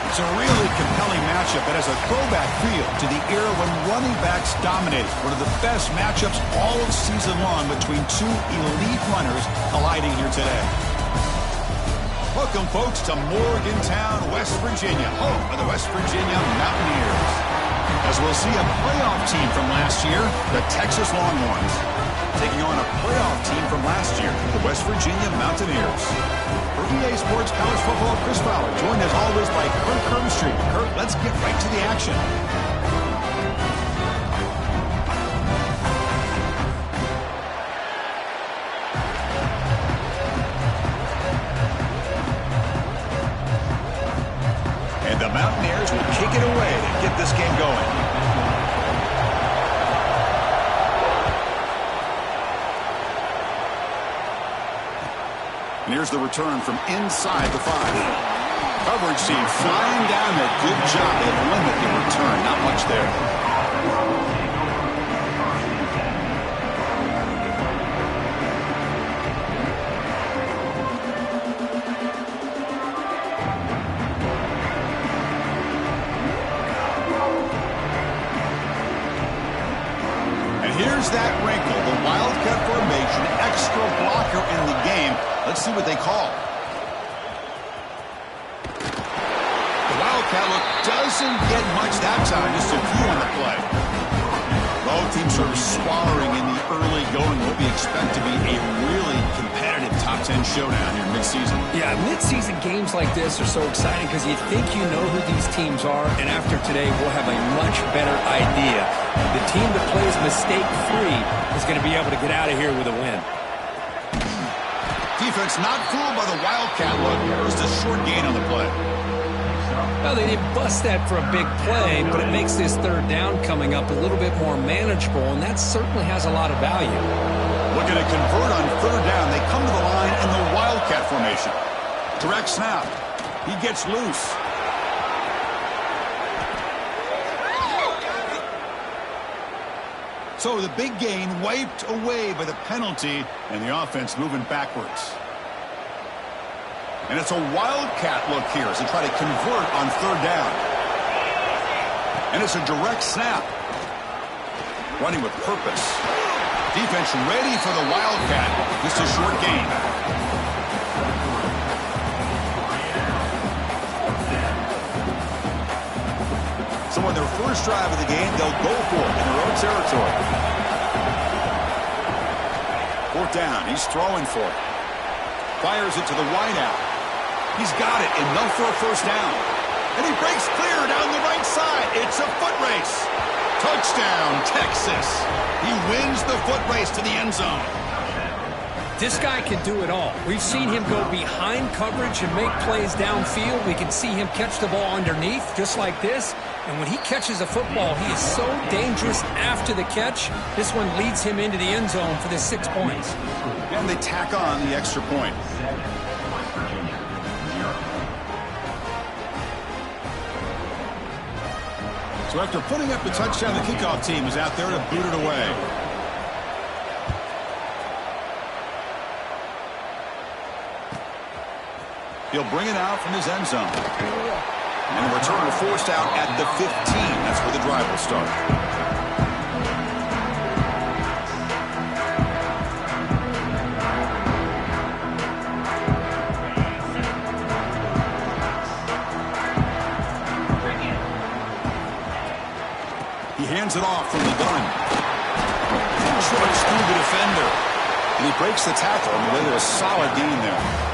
It's a really compelling matchup that has a throwback feel to the era when running backs dominated. One of the best matchups all season long between two elite runners colliding here today. Welcome, folks, to Morgantown, West Virginia, home of the West Virginia Mountaineers. As we'll see a playoff team from last year, the Texas Longhorns, taking on a playoff team from last year, the West Virginia Mountaineers. For EA Sports College Football, Chris Fowler, joined as always by Kurt Kirkstreet. Kurt, let's get right to the action. And the Mountaineers will kick it away to get this game going. And here's the return from inside the 5. Coverage team flying down there. Good job. They limit the return. Not much there. And here's that wrinkle. The Wildcat formation. Extra blocker in the game. Let's see what they call. The Wildcat look doesn't get much that time. Just a few on the play. Both teams sort of sparring in the early going. What we expect to be a really competitive top 10 showdown here mid-season. Yeah, mid-season games like this are so exciting because you think you know who these teams are, and after today we'll have a much better idea. The team that plays mistake-free is going to be able to get out of here with a win. Defense not fooled by the Wildcat look. Just a short gain on the play. Well, they didn't bust that for a big play, but it makes this third down coming up a little bit more manageable, and that certainly has a lot of value. Looking to convert on third down. They come to the line in the Wildcat formation. Direct snap. He gets loose. So the big gain wiped away by the penalty, and the offense moving backwards. And it's a Wildcat look here as they try to convert on third down. And it's a direct snap. Running with purpose. Defense ready for the Wildcat. Just a short gain. So on their first drive of the game, they'll go for it in their own territory. Fourth down. He's throwing for it. Fires it to the wideout. He's got it. Enough for a first down. And he breaks clear down the right side. It's a foot race. Touchdown, Texas. He wins the foot race to the end zone. This guy can do it all. We've seen him go behind coverage and make plays downfield. We can see him catch the ball underneath just like this. And when he catches a football, he is so dangerous after the catch. This one leads him into the end zone for the 6 points. And they tack on the extra point. So after putting up the touchdown, the kickoff team is out there to boot it away. He'll bring it out from his end zone. And the returner forced out at the 15. That's where the drive will start. He hands it off from the gun. Trucks through the defender. And he breaks the tackle on the way to a solid gain there.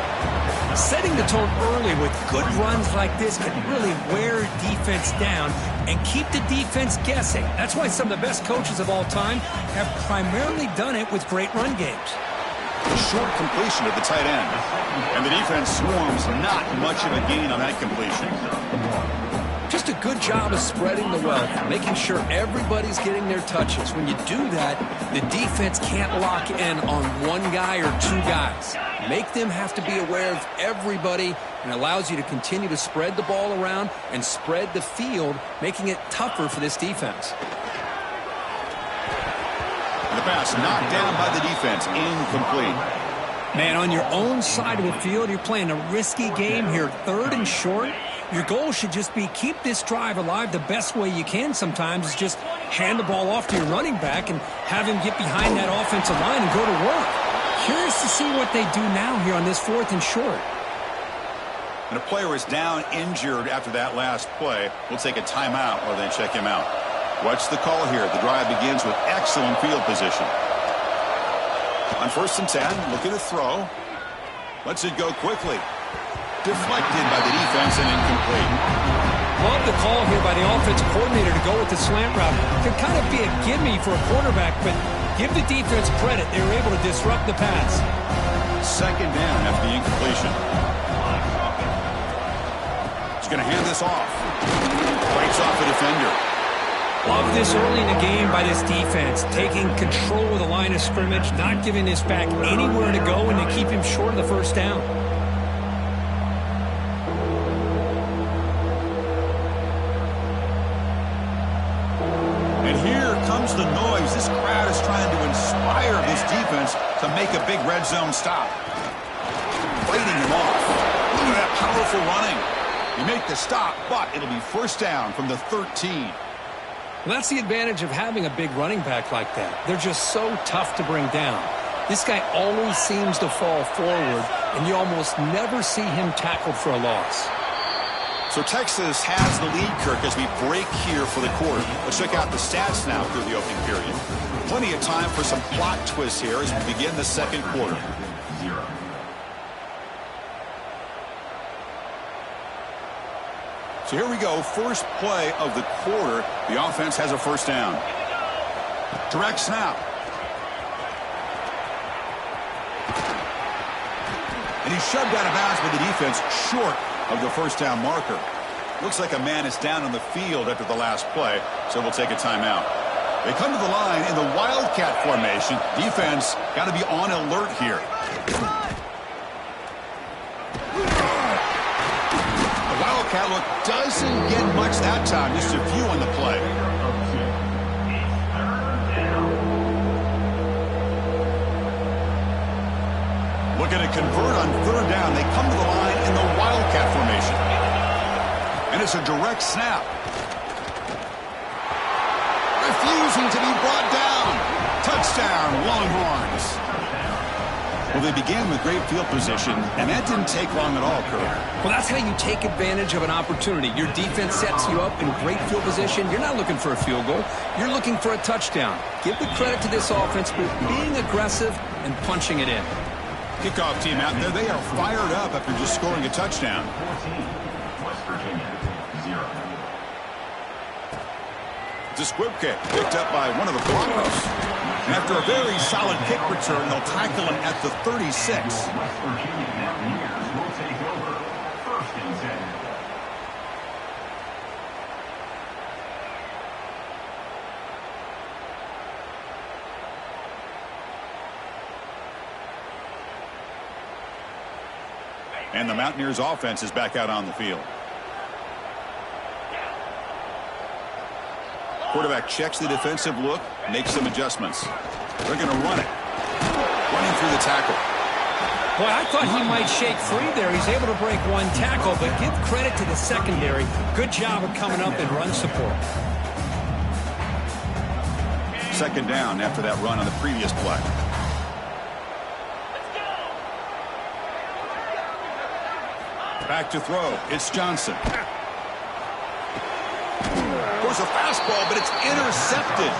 Setting the tone early with good runs like this can really wear defense down and keep the defense guessing. That's why some of the best coaches of all time have primarily done it with great run games. A short completion of the tight end. And the defense swarms, not much of a gain on that completion. Just a good job of spreading the wealth, making sure everybody's getting their touches. When you do that, the defense can't lock in on one guy or two guys. Make them have to be aware of everybody, and allows you to continue to spread the ball around and spread the field, making it tougher for this defense. The pass knocked down by the defense, incomplete. Man, on your own side of the field, you're playing a risky game here, 3rd and short. Your goal should just be keep this drive alive the best way you can sometimes is just hand the ball off to your running back and have him get behind that offensive line and go to work. Curious to see what they do now here on this 4th and short. And a player is down injured after that last play. We'll take a timeout while they check him out. Watch the call here. The drive begins with excellent field position. On 1st and 10, looking to throw. Lets it go quickly. Deflected by the defense and incomplete. Love the call here by the offensive coordinator to go with the slant route. Could kind of be a gimme for a quarterback, but give the defense credit. They were able to disrupt the pass. 2nd down after the incompletion. He's going to hand this off. Breaks off a defender. Love this early in the game by this defense, taking control of the line of scrimmage, not giving this back anywhere to go, and to keep him short of the 1st down. And here comes the noise. This crowd is trying to inspire this defense to make a big red zone stop. Fighting him off. Look at that powerful running. You make the stop, but it'll be 1st down from the 13. Well, that's the advantage of having a big running back like that. They're just so tough to bring down. This guy always seems to fall forward, and you almost never see him tackled for a loss. So Texas has the lead, Kirk, as we break here for the quarter. Let's check out the stats now through the opening period. Plenty of time for some plot twists here as we begin the 2nd quarter. So here we go, first play of the quarter. The offense has a 1st down. Direct snap. And he's shoved out of bounds by the defense short of the 1st down marker. Looks like a man is down on the field after the last play, so we'll take a timeout. They come to the line in the Wildcat formation. Defense got to be on alert here. Wildcat look doesn't get much that time, just a few on the play. Looking to convert on 3rd down. They come to the line in the Wildcat formation. And it's a direct snap. Refusing to be brought down. Touchdown, Longhorns. Well, they began with great field position, and that didn't take long at all, Kirk. Well, that's how you take advantage of an opportunity. Your defense sets you up in great field position. You're not looking for a field goal. You're looking for a touchdown. Give the credit to this offense for being aggressive and punching it in. Kickoff team out there. They are fired up after just scoring a touchdown. It's a squib kick picked up by one of the blockers. And after a very solid kick return, they'll tackle him at the 36. And the Mountaineers offense is back out on the field. Quarterback checks the defensive look, makes some adjustments. They're going to run it. Running through the tackle. Boy, I thought he might shake free there. He's able to break one tackle, but give credit to the secondary. Good job of coming up in run support. 2nd down after that run on the previous play. Back to throw. It's Johnson. There's a fastball, but it's intercepted.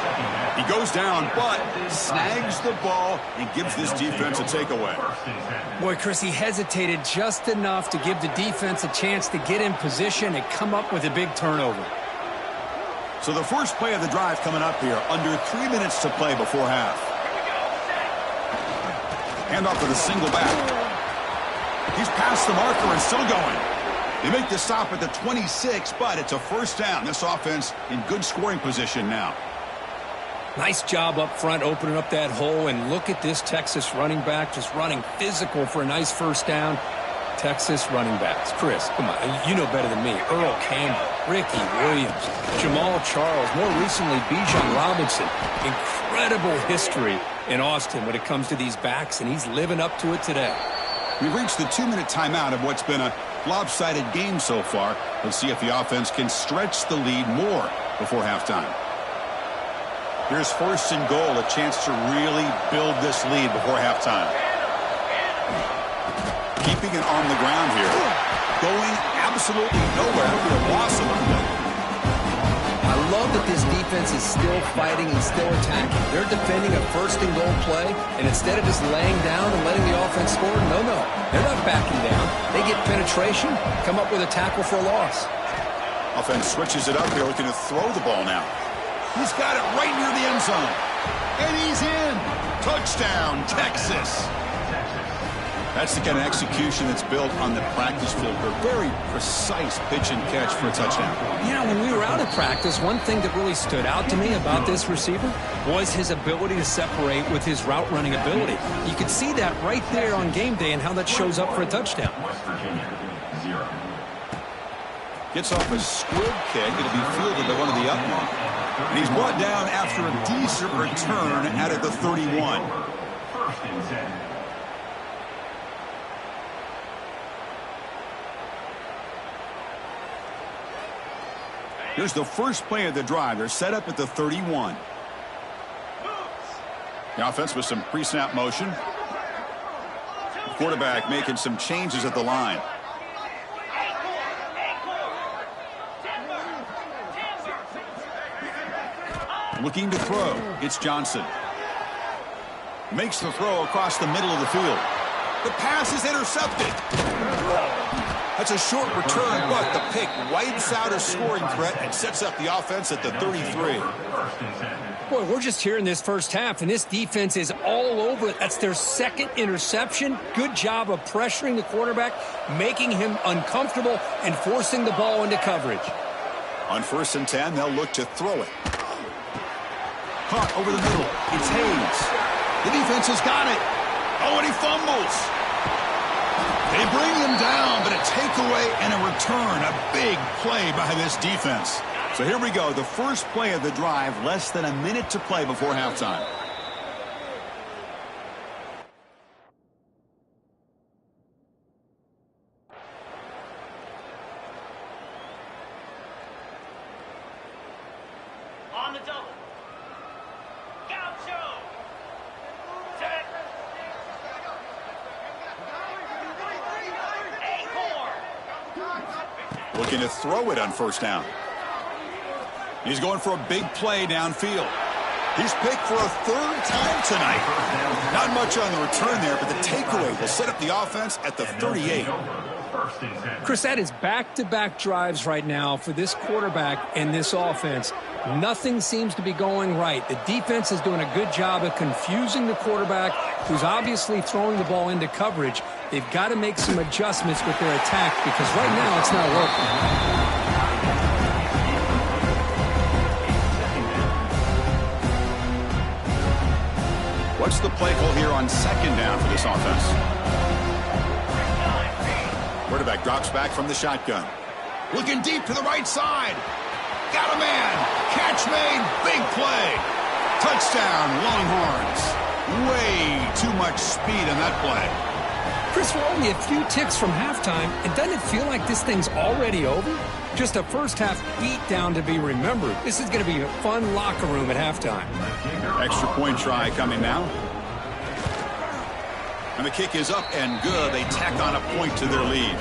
He goes down, but snags the ball and gives this defense a takeaway. Boy, Chris, he hesitated just enough to give the defense a chance to get in position and come up with a big turnover. So the first play of the drive coming up here, under 3 minutes to play before half. Handoff to the single back. He's past the marker and still going. They make the stop at the 26, but it's a 1st down. This offense in good scoring position now. Nice job up front, opening up that hole, and look at this Texas running back just running physical for a nice 1st down. Texas running backs. Chris, come on, you know better than me. Earl Campbell, Ricky Williams, Jamal Charles, more recently Bijan Robinson. Incredible history in Austin when it comes to these backs, and he's living up to it today. We've reached the 2-minute timeout of what's been a lopsided game so far. Let's see if the offense can stretch the lead more before halftime. Here's 1st and goal, a chance to really build this lead before halftime. Keeping it on the ground here. Going absolutely nowhere for a loss of the I love that this defense is still fighting and still attacking. They're defending a 1st and goal play, and instead of just laying down and letting the offense score, no, they're not backing down. They get penetration, come up with a tackle for a loss. Offense switches it up here, looking to throw the ball now. He's got it right near the end zone. And he's in. Touchdown, Texas. That's the kind of execution that's built on the practice field. A very precise pitch and catch for a touchdown. Yeah, when we were out of practice, one thing that really stood out to me about this receiver was his ability to separate with his route running ability. You could see that right there on game day and how that shows up for a touchdown. Gets off a squib kick. It'll be fielded by one of the up men. And he's brought down after a decent return out of the 31. Here's the first play of the drive. They're set up at the 31. The offense with some pre-snap motion. The quarterback making some changes at the line. Looking to throw. It's Johnson. Makes the throw across the middle of the field. The pass is intercepted. That's a short return, but the pick wipes out a scoring threat and sets up the offense at the 33. Boy, we're just here in this first half, and this defense is all over it. That's their 2nd interception. Good job of pressuring the quarterback, making him uncomfortable, and forcing the ball into coverage. On 1st and 10, they'll look to throw it. Caught over the middle. It's Hayes. The defense has got it. Oh, and he fumbles. They bring him down, but a takeaway and a return. A big play by this defense. So here we go. The first play of the drive. Less than a minute to play before halftime. On the double. Gaucho. Set. Acorn. Looking to throw it on 1st down. He's going for a big play downfield. He's picked for a 3rd time tonight. Not much on the return there, but the takeaway will set up the offense at the 38. Chris, that is back-to-back drives right now for this quarterback and this offense. Nothing seems to be going right. The defense is doing a good job of confusing the quarterback, who's obviously throwing the ball into coverage. They've got to make some adjustments with their attack because right now it's not working. What's the play call here on 2nd down for this offense? Quarterback drops back from the shotgun. Looking deep to the right side. Got a man. Catch made. Big play. Touchdown, Longhorns. Way too much speed in that play. Chris, we're only a few ticks from halftime, and doesn't it feel like this thing's already over? Just a first half beat down to be remembered. This is going to be a fun locker room at halftime. Extra point try coming now. And the kick is up and good. They tack on a point to their lead.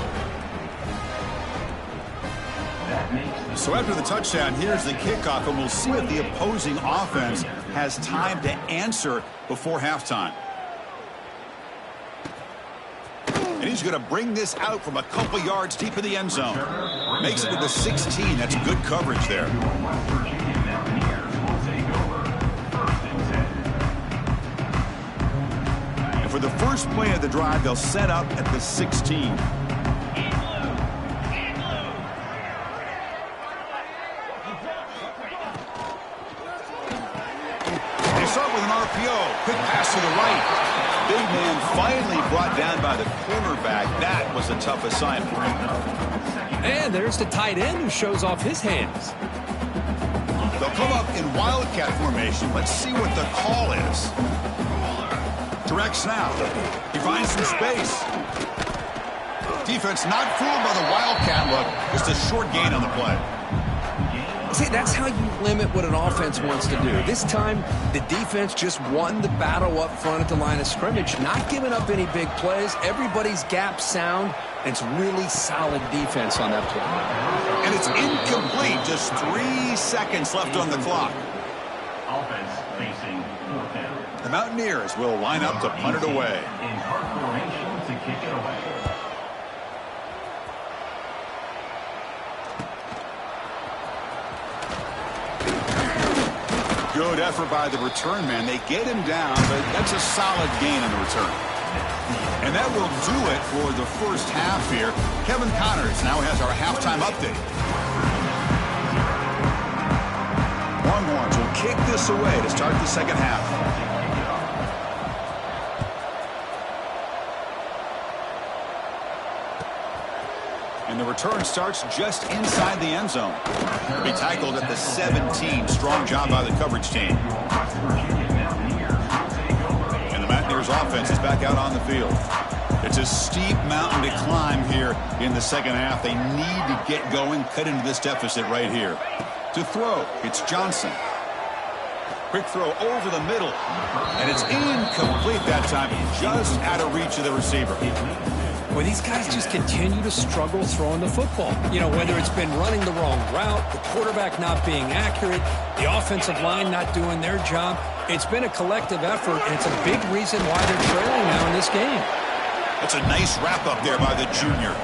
So after the touchdown, here's the kickoff, and we'll see if the opposing offense has time to answer before halftime. And he's going to bring this out from a couple yards deep in the end zone. Makes it to the 16. That's good coverage there. And for the first play of the drive, they'll set up at the 16. They start with an RPO. Quick pass to the right. Big man finally brought down by the cornerback. That was a tough assignment. And there's the tight end who shows off his hands. They'll come up in wildcat formation. Let's see what the call is. Direct snap. He finds some space. defense not fooled by the Wildcat look. Just a short gain on the play. See, that's how you limit what an offense wants to do. This time, the defense just won the battle up front at the line of scrimmage, not giving up any big plays. Everybody's gap sound, and it's really solid defense on that play. And it's incomplete. Just 3 seconds left on the clock. Offense facing fourth down. The Mountaineers will line up to punt it away. In hard formation to kick it away. Good effort by the return man. They get him down, but that's a solid gain on the return. And that will do it for the first half here. Kevin Connors now has our halftime update. Longhorns will kick this away to start the second half. And the return starts just inside the end zone. Be tackled at the 17. Strong job by the coverage team. And the Mountaineers offense is back out on the field. It's a steep mountain to climb here in the second half. They need to get going, cut into this deficit right here. To throw, it's Johnson. Quick throw over the middle. And it's incomplete that time, just out of reach of the receiver. Well, these guys just continue to struggle throwing the football. You know, whether it's been running the wrong route, the quarterback not being accurate, the offensive line not doing their job. It's been a collective effort, and it's a big reason why they're trailing now in this game. That's a nice wrap-up there by the junior.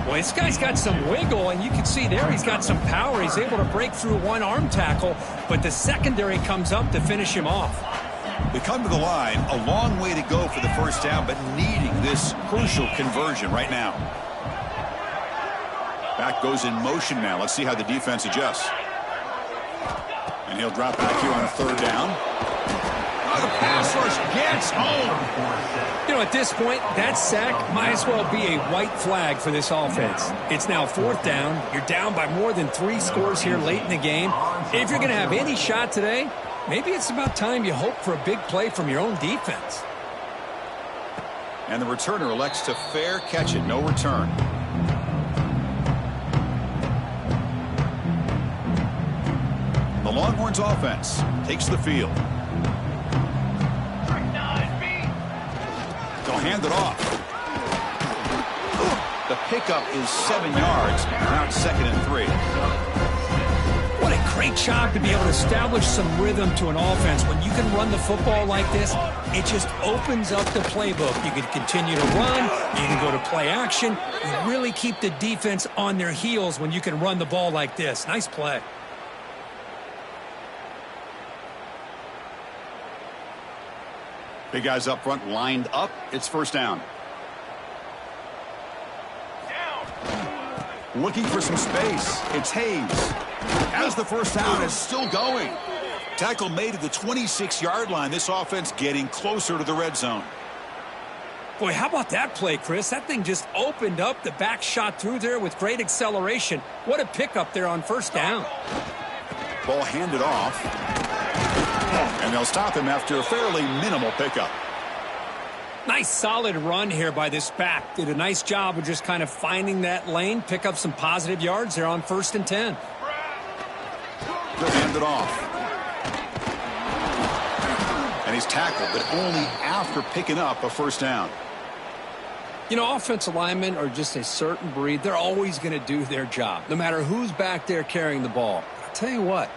Well, this guy's got some wiggle, and you can see there he's got some power. He's able to break through one arm tackle, but the secondary comes up to finish him off. They come to the line, a long way to go for the first down, but needing this crucial conversion right now. Back goes in motion now. Let's see how the defense adjusts. And he'll drop back here on third down. Oh, the pass rush gets home. You know, at this point, that sack might as well be a white flag for this offense. It's now fourth down. You're down by more than 3 scores here late in the game. If you're going to have any shot today, maybe it's about time you hope for a big play from your own defense. And the returner elects to fair catch it. No return. The Longhorns offense takes the field. They'll hand it off. The pickup is 7 yards. Now it's 2nd and 3. What a great job to be able to establish some rhythm to an offense. When you can run the football like this, it just opens up the playbook. You can continue to run. You can go to play action. You really keep the defense on their heels when you can run the ball like this. Nice play. Big guys up front lined up. It's first down. Looking for some space. It's Hayes. Has the first down. It's still going. Tackle made at the 26-yard line. This offense getting closer to the red zone. Boy, how about that play, Chris? That thing just opened up. The back shot through there with great acceleration. What a pickup there on first down. Ball handed off. And they'll stop him after a fairly minimal pickup. Nice solid run here by this back. Did a nice job of just kind of finding that lane, pick up some positive yards there on 1st and 10. They'll hand it off. And he's tackled, but only after picking up a first down. You know, offensive linemen are just a certain breed. They're always going to do their job, no matter who's back there carrying the ball. I'll tell you what,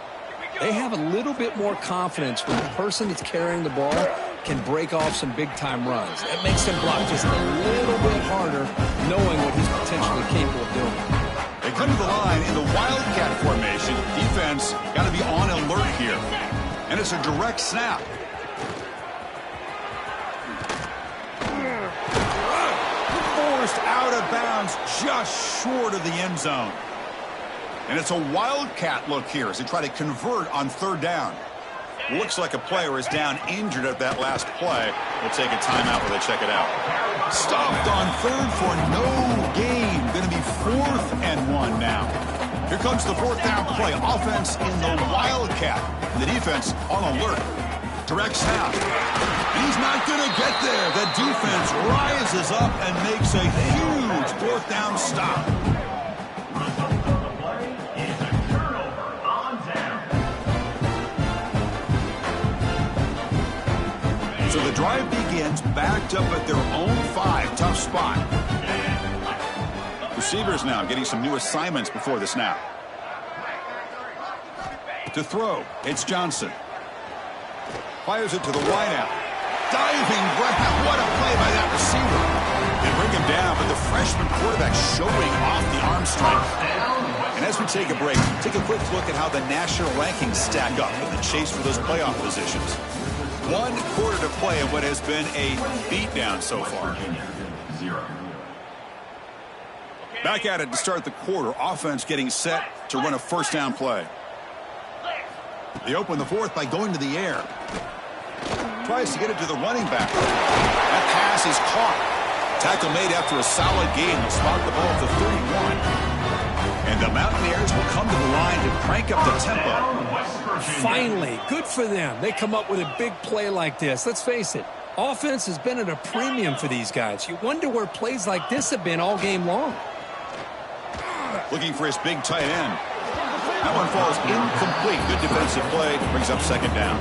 they have a little bit more confidence when the person that's carrying the ball can break off some big-time runs. That makes him block just a little bit harder, knowing what he's potentially capable of doing. They come to the line in the Wildcat formation. Defense got to be on alert here. And it's a direct snap. Forced out of bounds just short of the end zone. And it's a Wildcat look here as they try to convert on third down. Looks like a player is down injured at that last play. We'll take a timeout while they check it out. Stopped on third for no gain. Going to be 4th and 1 now. Here comes the fourth down play. Offense in the Wildcat. And the defense on alert. Direct snap. And he's not going to get there. The defense rises up and makes a huge 4th down stop. Result of the play is a turnover on down. So the drive begins backed up at their own 5. Tough spot. Receivers now getting some new assignments before the snap. To throw, it's Johnson. Fires it to the wideout. Diving grab. What a play by that receiver. They bring him down, but the freshman quarterback showing off the arm strength. And as we take a break, take a quick look at how the national rankings stack up in the chase for those playoff positions. 1 quarter to play in what has been a beatdown so far. 0. Back at it to start the quarter. Offense getting set to run a 1st down play. They open the 4th by going to the air. Tries to get it to the running back. That pass is caught. Tackle made after a solid gain. They'll spot the ball at the 31. And the Mountaineers will come to the line to crank up the tempo. Finally, good for them. They come up with a big play like this. Let's face it, offense has been at a premium for these guys. You wonder where plays like this have been all game long. Looking for his big tight end. That one falls incomplete. Good defensive play. Brings up 2nd down.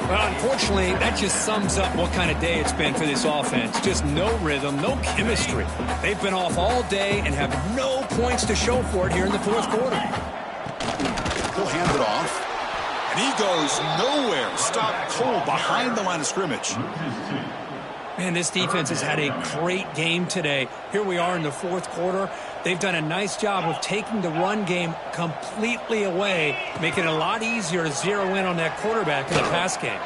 Well, unfortunately, that just sums up what kind of day it's been for this offense. Just no rhythm, no chemistry. They've been off all day and have no points to show for it here in the 4th quarter. He'll hand it off. And he goes nowhere. Stopped cold behind the line of scrimmage. Man, this defense has had a great game today. Here we are in the 4th quarter. They've done a nice job of taking the run game completely away, making it a lot easier to zero in on that quarterback in the pass game.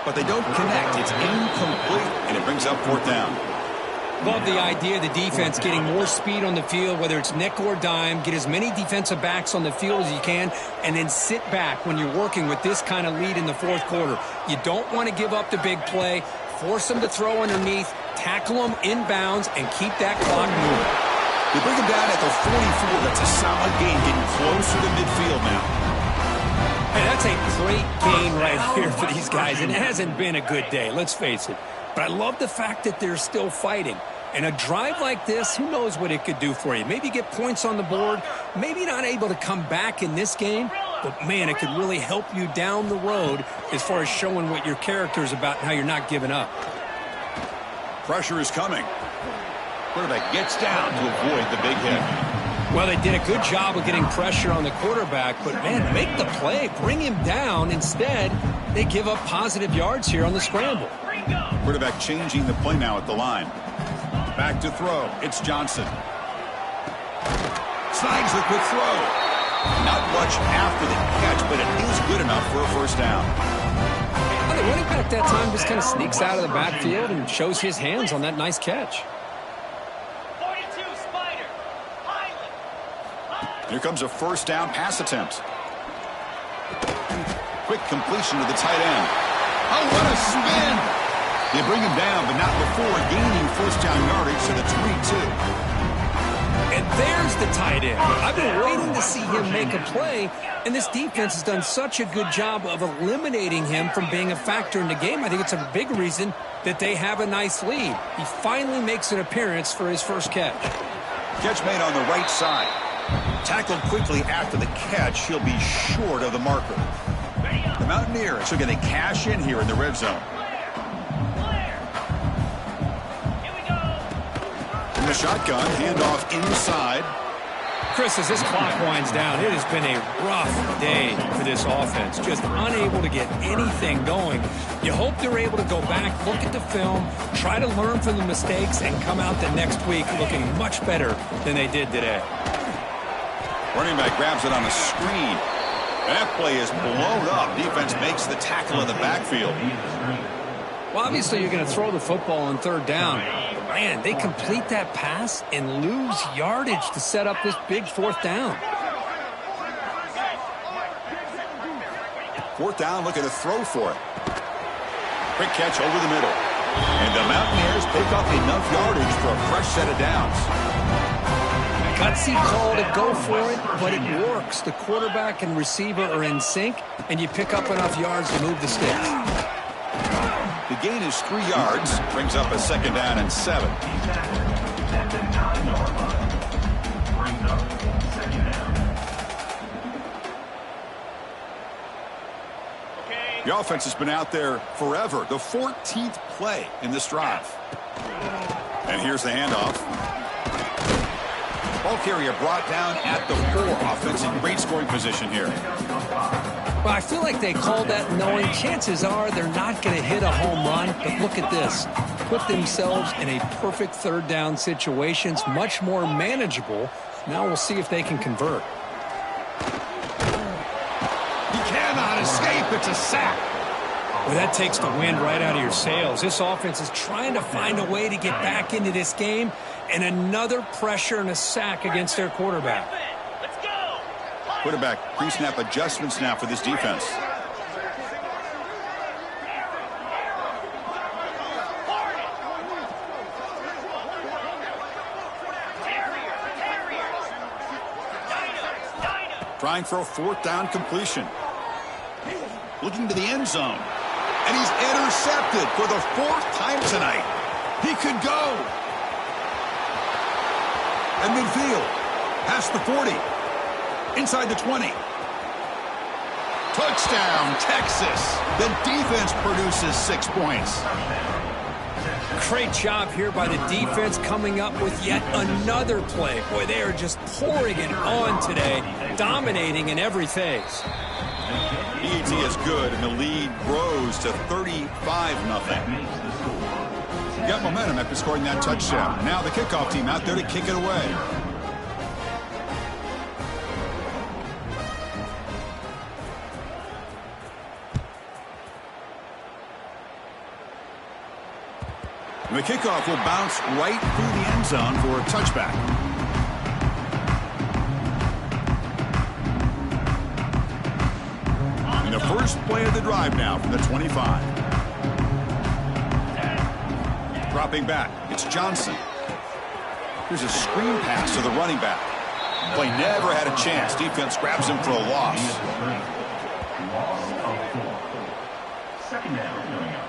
But they don't connect. It's incomplete, and it brings up 4th down. Love the idea of the defense getting more speed on the field, whether it's nickel or dime. Get as many defensive backs on the field as you can, and then sit back when you're working with this kind of lead in the 4th quarter. You don't want to give up the big play. Force them to throw underneath, tackle them inbounds, and keep that clock moving. They bring him down at the 44. That's a solid gain, getting closer to midfield now. Hey, that's a great gain right here for these guys. It hasn't been a good day, let's face it. But I love the fact that they're still fighting. And a drive like this, who knows what it could do for you. Maybe get points on the board, maybe not able to come back in this game, but man, it could really help you down the road as far as showing what your character is about and how you're not giving up. Pressure is coming. Quarterback gets down to avoid the big hit. Well, they did a good job of getting pressure on the quarterback, but man, make the play, bring him down. Instead, they give up positive yards here on the scramble. Quarterback changing the play now at the line. Back to throw. It's Johnson. Snags the quick throw. Not much after the catch, but it is good enough for a 1st down. Well, the running back that time just kind of sneaks out of the backfield and shows his hands on that nice catch. 42, Spider. Highland. Here comes a 1st down pass attempt. Quick completion to the tight end. Oh, what a spin! They bring him down, but not before gaining 1st down yardage to the 22. And there's the tight end. I've been waiting to see him make a play, and this defense has done such a good job of eliminating him from being a factor in the game. I think it's a big reason that they have a nice lead. He finally makes an appearance for his 1st catch. Catch made on the right side. Tackled quickly after the catch. He'll be short of the marker. The Mountaineers are going to cash in here in the red zone. From the shotgun, handoff inside. Chris, as this clock winds down, it has been a rough day for this offense. Just unable to get anything going. You hope they're able to go back, look at the film, try to learn from the mistakes, and come out the next week looking much better than they did today. Running back grabs it on the screen. That play is blown up. Defense makes the tackle in the backfield. Well, obviously you're going to throw the football on 3rd down. But man, they complete that pass and lose yardage to set up this big 4th down. 4th down, looking to throw for it. Quick catch over the middle. And the Mountaineers pick up enough yardage for a fresh set of downs. Gutsy call to go for it, but it works. The quarterback and receiver are in sync, and you pick up enough yards to move the sticks. The gain is 3 yards. Brings up a second down and 7. The offense has been out there forever. The 14th play in this drive. And here's the handoff. Ball carrier brought down at the 4. Offense in great scoring position here. Well, I feel like they called that knowing chances are they're not going to hit a home run. But look at this. Put themselves in a perfect third down situation. It's much more manageable. Now we'll see if they can convert. He cannot escape. It's a sack. Well, that takes the wind right out of your sails. This offense is trying to find a way to get back into this game, and another pressure and a sack against their quarterback. Let's go. Quarterback pre-snap adjustments now for this defense. Trying for a 4th down completion. Looking to the end zone. And he's intercepted for the 4th time tonight. He could go. At midfield. Past the 40. Inside the 20. Touchdown, Texas. The defense produces 6 points. Great job here by the defense coming up with yet another play. Boy, they are just pouring it on today, dominating in every phase. EAT is good, and the lead grows to 35-0. Got momentum after scoring that touchdown. Now the kickoff team out there to kick it away. The kickoff will bounce right through the end zone for a touchback. And the first play of the drive now from the 25. Dropping back, it's Johnson. Here's a screen pass to the running back. Play never had a chance. Defense grabs him for a loss. Loss of 4. Second down.